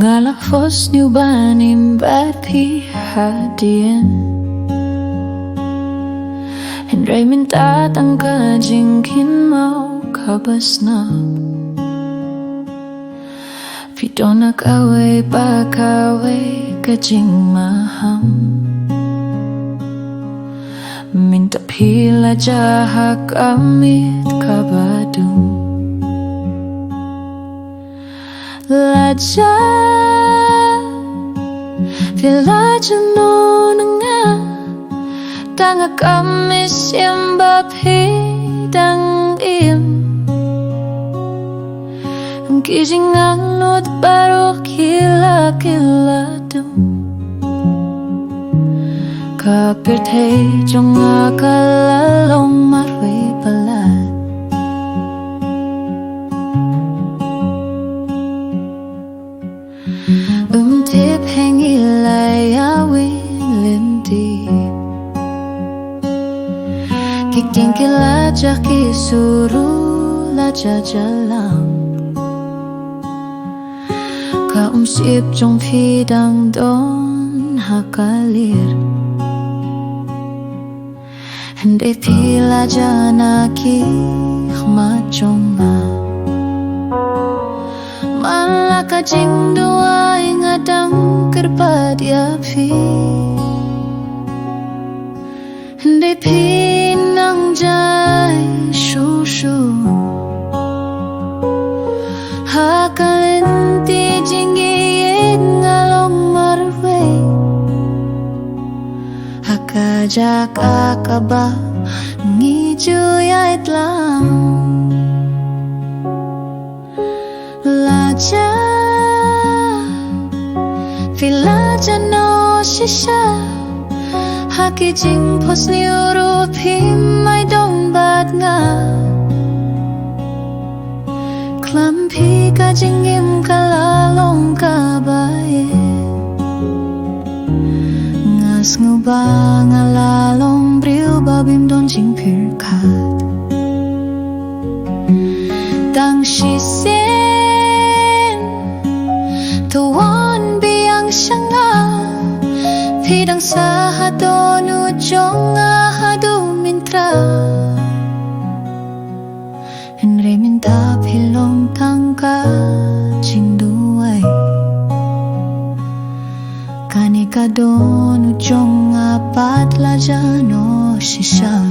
Ngalakfos niyo ba nimbat pihadien Henry mintat ang ka Jingkynmaw kaba Sngap Pito nakaway pakaway ka jingmaham Minta pila jahak amit kabadum Laja Pila jano nga Tanga mynsiem bapidang im Ang kisinganot baro kylla dum Kapirtay jong akalalong marwe balat Tip hengilay awin linti Kikting kylla kisuru la jajalang Kaumsip jong pidang don hakalir Hindi pila jana khma Malaka Jingduwai ngadang Jingkyrpad yapi Hindi pinang jay shushu Hakalenti jingieit ngalong marwe Hakajak kaba ngijuyait lang Laja Vilaja no shisha Haki jing pos ni urupim Ay dong bad nga Khlem pi ka jingim kalalong kabaye Ngas nguba ngalalong briw babim don jing pyrkhat Dang shise Tuwan biyang syanga Pidang sa dohnud jong hadu mintra Henry minta pilong tangka Jingduwai Kane ka dohnud jong patla jano shisha